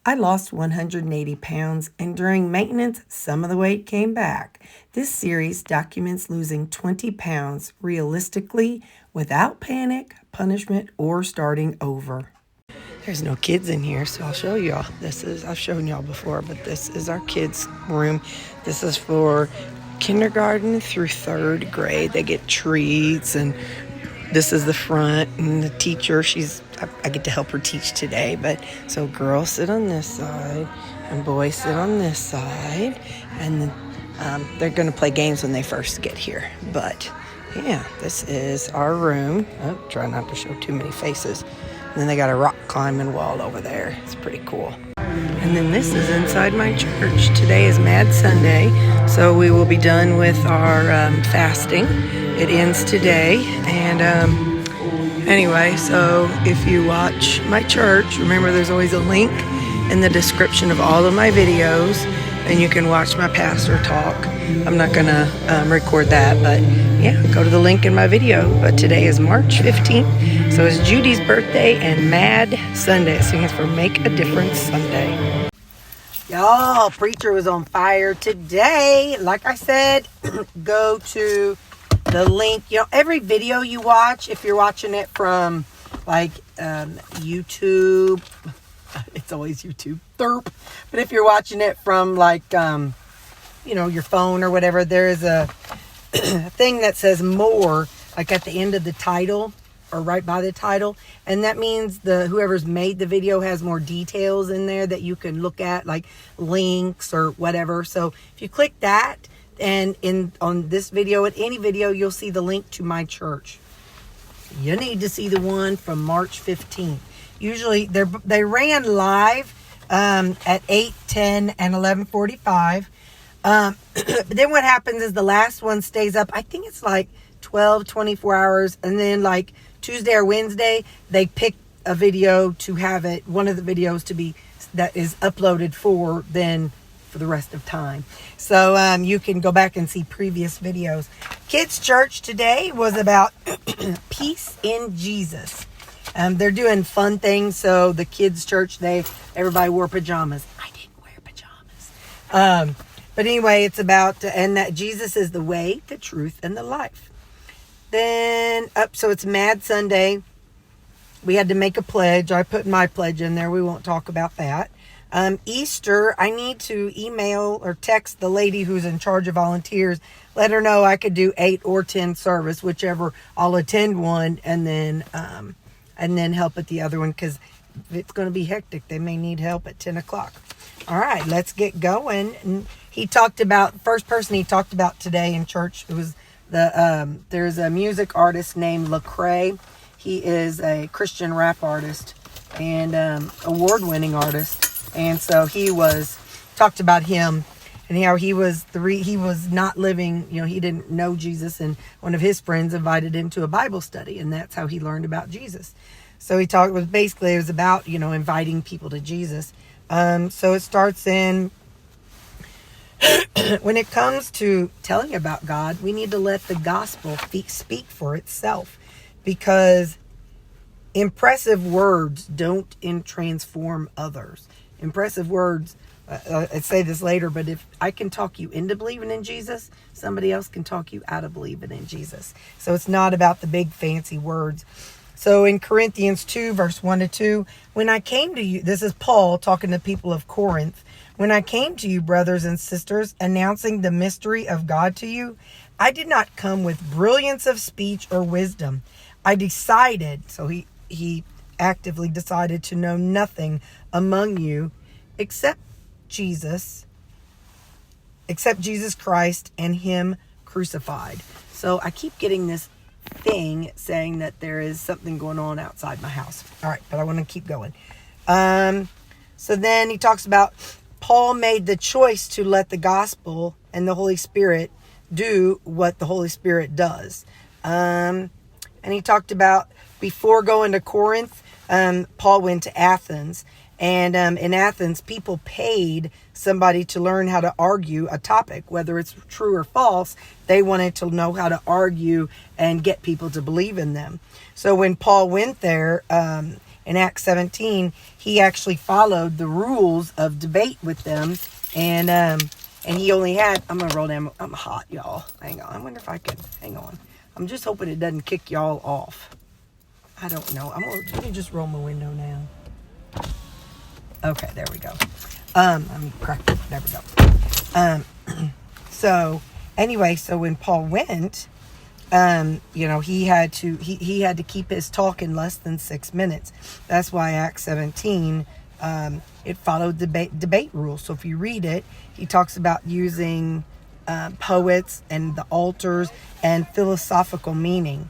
I lost 180 pounds, and during maintenance, some of the weight came back. This series documents losing 20 pounds realistically without panic, punishment, or starting over. There's no kids in here, so I'll show y'all. I've shown y'all before, but this is our kids' room. This is for kindergarten through third grade. They get treats, and this is the front, and the teacher, I get to help her teach today, but so girls sit on this side and boys sit on this side, and then they're going to play games when they first get here. But yeah, this is our room. Oh, try not to show too many faces. And then they got a rock climbing wall over there. It's pretty cool. And then this is inside my church. Today is Mad Sunday, so we will be done with our fasting. It ends today, and anyway, so if you watch my church, remember there's always a link in the description of all of my videos, and you can watch my pastor talk. I'm not gonna record that, but yeah, go to the link in my video. But today is March 15th, so it's Judy's birthday and Mad Sunday. It stands for Make a Difference Sunday. Y'all, preacher was on fire today. Like I said, go to the link. You know, every video you watch, if you're watching it from like YouTube, it's always YouTube, derp. But if you're watching it from like, your phone or whatever, there is a thing that says more, like at the end of the title or right by the title. And that means whoever's made the video has more details in there that you can look at, like links or whatever. So if you click that, and on this video, at any video, you'll see the link to my church. You need to see the one from March 15th. Usually, they ran live at 8, 10, and 11:45. But then what happens is the last one stays up. I think it's like 12, 24 hours. And then like Tuesday or Wednesday, they pick a video to have it, one of the videos to be, that is uploaded for the rest of time. So you can go back and see previous videos. Kids Church today was about peace in Jesus. They're doing fun things. So the Kids Church, everybody wore pajamas. I didn't wear pajamas. But anyway, it's about, and that Jesus is the way, the truth, and the life. Then so it's Mad Sunday. We had to make a pledge. I put my pledge in there. We won't talk about that. Easter, I need to email or text the lady who's in charge of volunteers, let her know I could do 8 or 10 service, whichever. I'll attend one and then help at the other one, because it's going to be hectic. They may need help at 10 o'clock. All right, let's get going. And he talked about, first person he talked about today in church, it was there's a music artist named Lecrae. He is a Christian rap artist and award-winning artist. And so he talked about him and how he was not living, he didn't know Jesus, and one of his friends invited him to a Bible study, and that's how he learned about Jesus. So it was about, inviting people to Jesus. So it starts in, when it comes to telling about God, we need to let the gospel speak for itself, because impressive words don't transform others. Impressive words, I'd say this later, but if I can talk you into believing in Jesus, somebody else can talk you out of believing in Jesus. So it's not about the big fancy words. So in Corinthians 2, verse 1-2, when I came to you, this is Paul talking to people of Corinth. When I came to you, brothers and sisters, announcing the mystery of God to you, I did not come with brilliance of speech or wisdom. I decided, so he actively decided to know nothing among you except Jesus Christ and him crucified. So I keep getting this thing saying that there is something going on outside my house. All right, but I want to keep going. So then he talks about Paul made the choice to let the gospel and the Holy Spirit do what the Holy Spirit does. And he talked about before going to Corinth, Paul went to Athens. And in Athens, people paid somebody to learn how to argue a topic, whether it's true or false. They wanted to know how to argue and get people to believe in them. So when Paul went there, and in Acts 17, he actually followed the rules of debate with them. And he only had, I'm going to roll down. I'm hot, y'all. Hang on. I wonder if I can, hang on. I'm just hoping it doesn't kick y'all off. I don't know. Let me just roll my window now. Okay, there we go. Let me crack it. There we go. So anyway, so when Paul went, he had to keep his talk in less than 6 minutes. That's why Acts 17, it followed debate rules. So if you read it, he talks about using poets and the altars and philosophical meaning.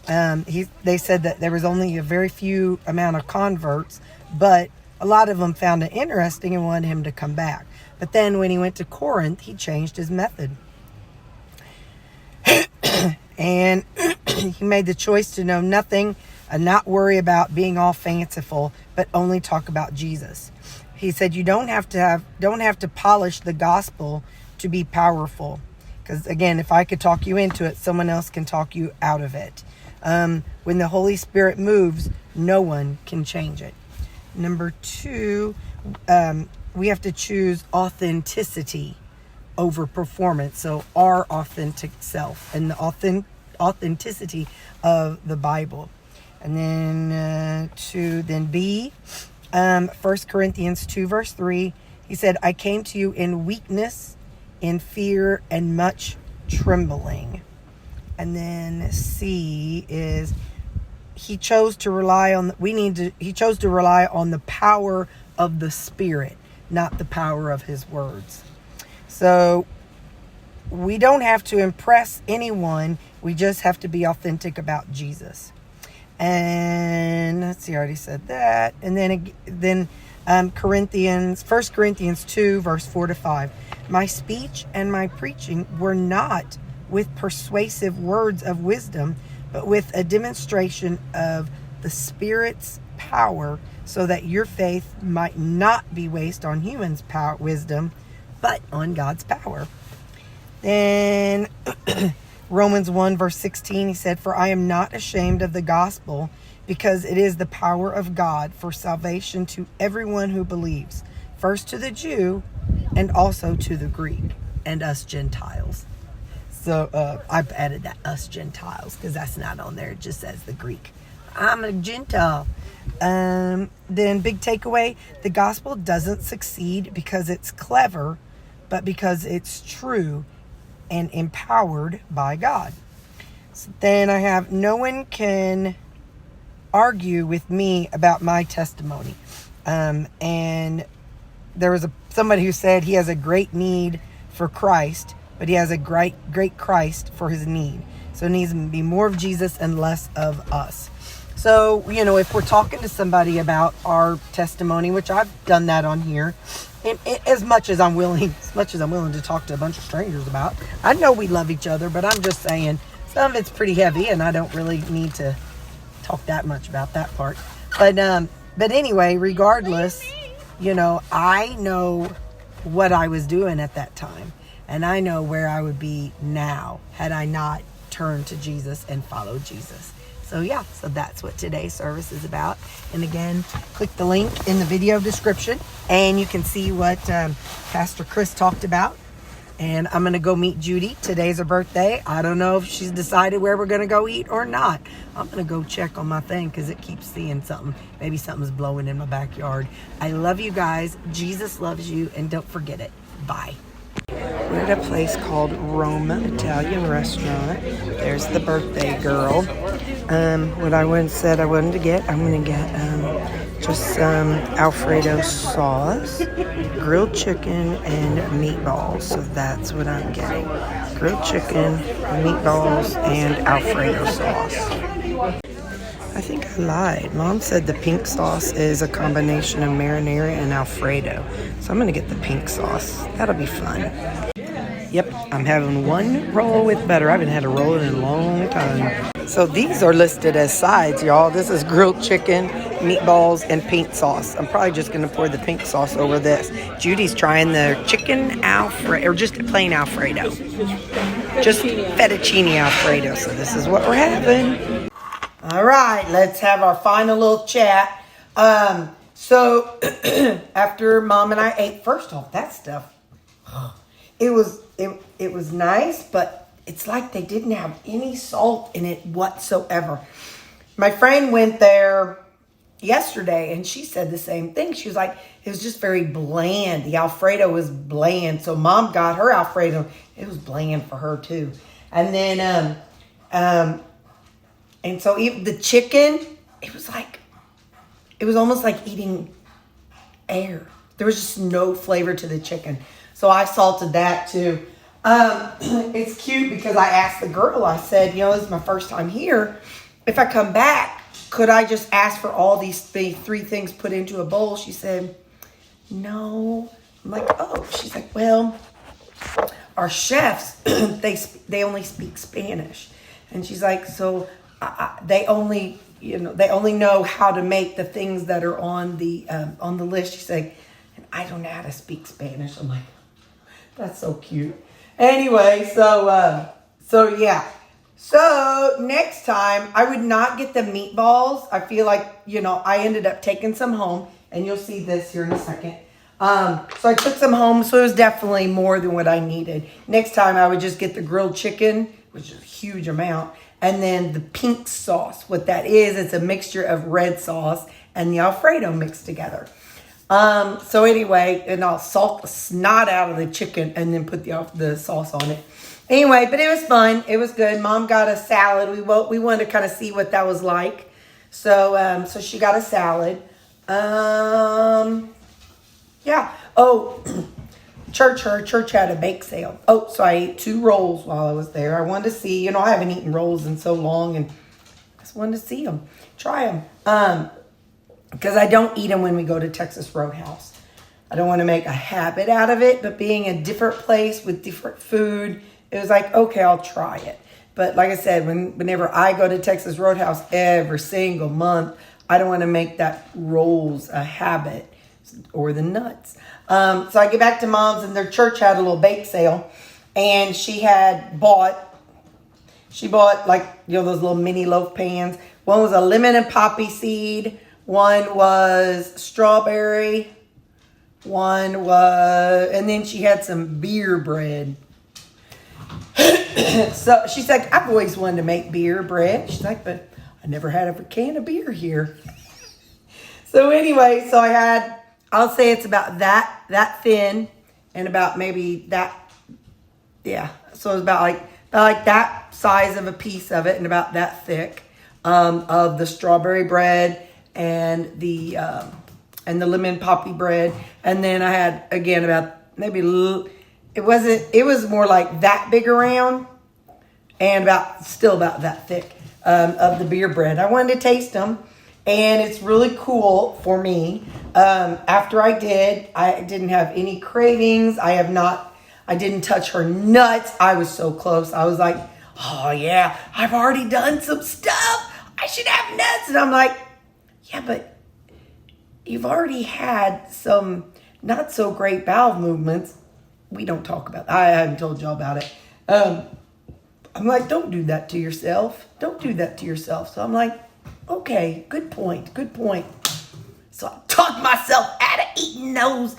They said that there was only a very few amount of converts, but a lot of them found it interesting and wanted him to come back. But then when he went to Corinth, he changed his method. And he made the choice to know nothing and not worry about being all fanciful, but only talk about Jesus. He said you don't have to polish the gospel to be powerful. Because again, if I could talk you into it, someone else can talk you out of it. When the Holy Spirit moves, no one can change it. Number 2, we have to choose authenticity over performance. So our authentic self and the authenticity of the Bible. And then B, 1 Corinthians 2 verse 3, he said, I came to you in weakness, in fear, and much trembling. And then C is he chose to rely on the power of the Spirit, not the power of his words. So we don't have to impress anyone. We just have to be authentic about Jesus. And let's see, I already said that. And then 1 Corinthians 2 verse 4-5. My speech and my preaching were not with persuasive words of wisdom, but with a demonstration of the Spirit's power, so that your faith might not be wasted on humans' wisdom, but on God's power. Then Romans 1 verse 16, he said, for I am not ashamed of the gospel, because it is the power of God for salvation to everyone who believes, first to the Jew and also to the Greek, and us Gentiles. So I've added that, us Gentiles, because that's not on there. It just says the Greek. I'm a Gentile. Then big takeaway, the gospel doesn't succeed because it's clever, but because it's true and empowered by God. So then I have, no one can argue with me about my testimony. And there was somebody who said he has a great need for Christ, but he has a great Christ for his need. So it needs to be more of Jesus and less of us. So, if we're talking to somebody about our testimony, which I've done that on here, as much as I'm willing to talk to a bunch of strangers about. I know we love each other, but I'm just saying some of it's pretty heavy, and I don't really need to talk that much about that part. But anyway, regardless, I know what I was doing at that time. And I know where I would be now had I not turned to Jesus and followed Jesus. So that's what today's service is about. And again, click the link in the video description and you can see what Pastor Chris talked about. And I'm going to go meet Judy. Today's her birthday. I don't know if she's decided where we're going to go eat or not. I'm going to go check on my thing because it keeps seeing something. Maybe something's blowing in my backyard. I love you guys. Jesus loves you. And don't forget it. Bye. We're at a place called Roma Italian Restaurant. There's the birthday girl. What I said I wanted to get, I'm going to get just some Alfredo sauce, grilled chicken, and meatballs. So that's what I'm getting. Grilled chicken, meatballs, and Alfredo sauce. I think I lied. Mom said the pink sauce is a combination of marinara and Alfredo. So I'm going to get the pink sauce. That'll be fun. Yep, I'm having one roll with butter. I haven't had a roll in a long time. So these are listed as sides, y'all. This is grilled chicken, meatballs, and pink sauce. I'm probably just going to pour the pink sauce over this. Judy's trying the chicken Alfredo, or just plain Alfredo. Just fettuccine Alfredo. So this is what we're having. All right, let's have our final little chat. So after Mom and I ate, first off, that stuff, it was nice, but it's like they didn't have any salt in it whatsoever. My friend went there yesterday and she said the same thing. She was like, it was just very bland. The Alfredo was bland. So Mom got her Alfredo. It was bland for her too. And then, and so even the chicken, it was almost like eating air. There was just no flavor to the chicken. So I salted that too. It's cute because I asked the girl, I said, this is my first time here. If I come back, could I just ask for all these three things put into a bowl? She said, no. I'm like, oh. She's like, well, our chefs, they only speak Spanish. And she's like, so they only know how to make the things that are on the list. She's like, and I don't know how to speak Spanish. I'm like, that's so cute. Anyway, so yeah. So next time I would not get the meatballs. I feel like, I ended up taking some home, and you'll see this here in a second. So I took some home, so it was definitely more than what I needed. Next time I would just get the grilled chicken, which is a huge amount, and then the pink sauce. What that is, it's a mixture of red sauce and the Alfredo mixed together. So anyway, and I'll salt the snot out of the chicken and then put the sauce on it. Anyway, but it was fun. It was good. Mom got a salad. We wanted to kind of see what that was like. So she got a salad. Yeah. Oh, her church had a bake sale. Oh, so I ate 2 rolls while I was there. I wanted to see, I haven't eaten rolls in so long, and I just wanted to see them, try them. Because I don't eat them when we go to Texas Roadhouse. I don't want to make a habit out of it, but being a different place with different food, it was like, okay, I'll try it. But like I said, whenever I go to Texas Roadhouse every single month, I don't want to make that rolls a habit, or the nuts. So I get back to Mom's, and their church had a little bake sale, and she bought like, those little mini loaf pans. One was a lemon and poppy seed. One was strawberry. And then she had some beer bread. So she's like, I've always wanted to make beer bread. She's like, but I never had a can of beer here. So anyway, I'll say it's about that thin, and about maybe that, yeah. So it's about like that size of a piece of it, and about that thick, of the strawberry bread and the lemon poppy bread. And then I had, again, about maybe, it was more like that big around, and still about that thick, of the beer bread. I wanted to taste them, and it's really cool for me. After I didn't have any cravings. I didn't touch her nuts. I was so close. I was like, oh yeah, I've already done some stuff. I should have nuts. And I'm like, yeah, but you've already had some not so great bowel movements. We don't talk about that. I haven't told y'all about it. I'm like, don't do that to yourself. Don't do that to yourself. So I'm like, okay, good point. So I talked myself out of eating those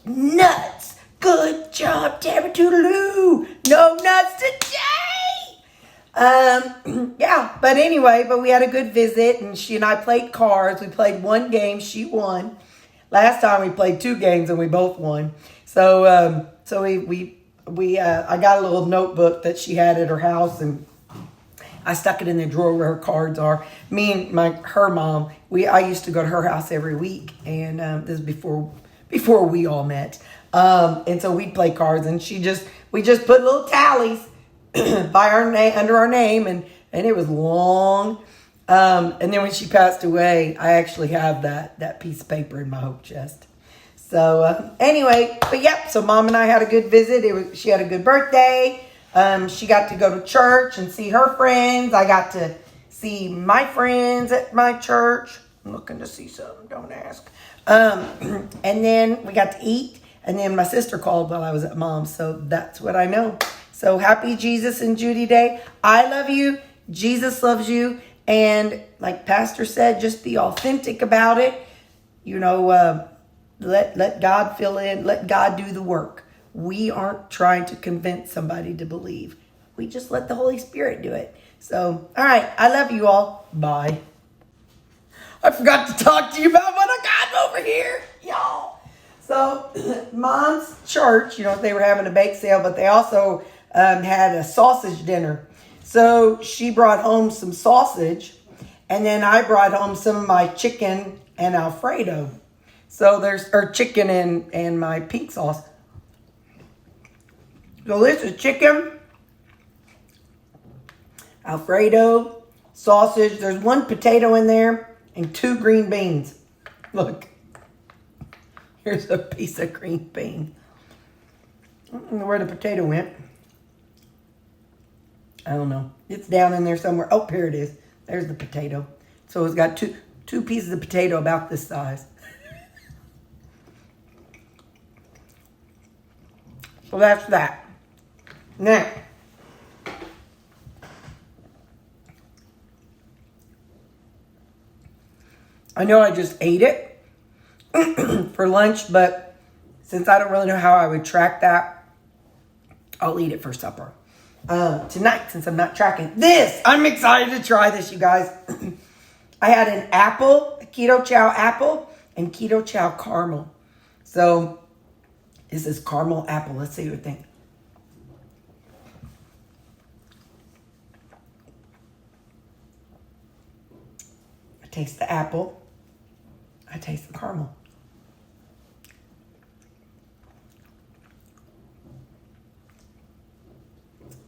nuts. Good job, Terri Toodaloo. No nuts today. Yeah, but anyway, we had a good visit, and she and I played cards. We played 1 game. She won. Last time we played 2 games, and we both won. So I got a little notebook that she had at her house, and I stuck it in the drawer where her cards are. Me and her mom, I used to go to her house every week, and this is before we all met. And so we'd play cards, and we just put little tallies by our name, under our name, and it was long. And then when she passed away, I actually have that piece of paper in my hope chest. So anyway, but yep. So Mom and I had a good visit. She had a good birthday. She got to go to church and see her friends. I got to see my friends at my church. I'm looking to see something. Don't ask. And then we got to eat. And then my sister called while I was at Mom's. So that's what I know. So happy Jesus and Judy Day. I love you. Jesus loves you. And like Pastor said, just be authentic about it. You know, let God fill in. Let God do the work. We aren't trying to convince somebody to believe. We just let the Holy Spirit do it. So, all right. I love you all. Bye. I forgot to talk to you about what I got over here, y'all. So, Mom's church, you know, they were having a bake sale, but they also had a sausage dinner. So, she brought home some sausage, and then I brought home some of my chicken and Alfredo. So, there's chicken and my pink sauce. So, this is chicken, Alfredo, sausage. There's 1 potato in there and 2 green beans. Look. Here's a piece of green bean. I don't know where the potato went. I don't know. It's down in there somewhere. Oh, here it is. There's the potato. So it's got two pieces of potato about this size. So that's that. Now, I know I just ate it for lunch, but since I don't really know how I would track that, I'll eat it for supper. Tonight, since I'm not tracking this, I'm excited to try this, you guys. I had an apple, a keto chow apple, and keto chow caramel. So, this is caramel apple. Let's see what you think. I taste the apple. I taste the caramel.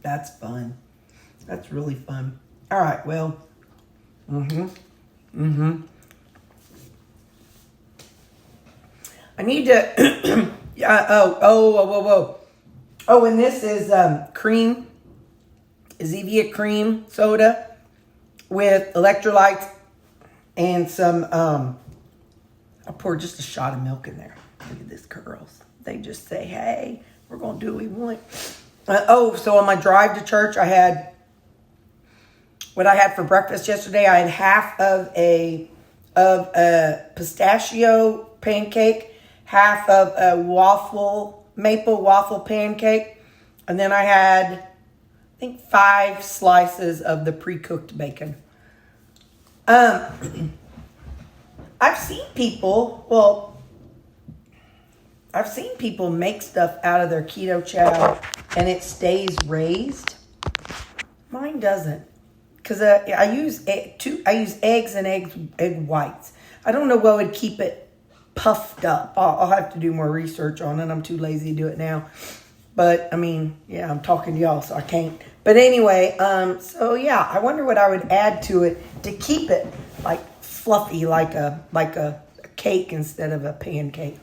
That's fun. That's really fun. All right, well. I need to, Oh, and this is cream, Zevia cream soda with electrolytes and some, I poured just a shot of milk in there. Look at this, girls. They just say, hey, we're going to do what we want. So on my drive to church, I had what I had for breakfast yesterday. I had half of a pistachio pancake, half of a maple waffle pancake, and then I had, I think, 5 slices of the pre-cooked bacon. I've seen people make stuff out of their keto chow and it stays raised. Mine doesn't, because I use eggs and egg whites. I don't know what would keep it puffed up. I'll have to do more research on it. I'm too lazy to do it now. But I mean, yeah, I'm talking to y'all, so I can't. But anyway, so yeah, I wonder what I would add to it to keep it like fluffy, like a cake instead of a pancake.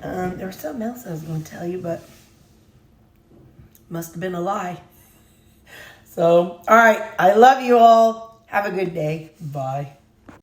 There was something else I was going to tell you, but must have been a lie. So, all right. I love you all. Have a good day. Bye.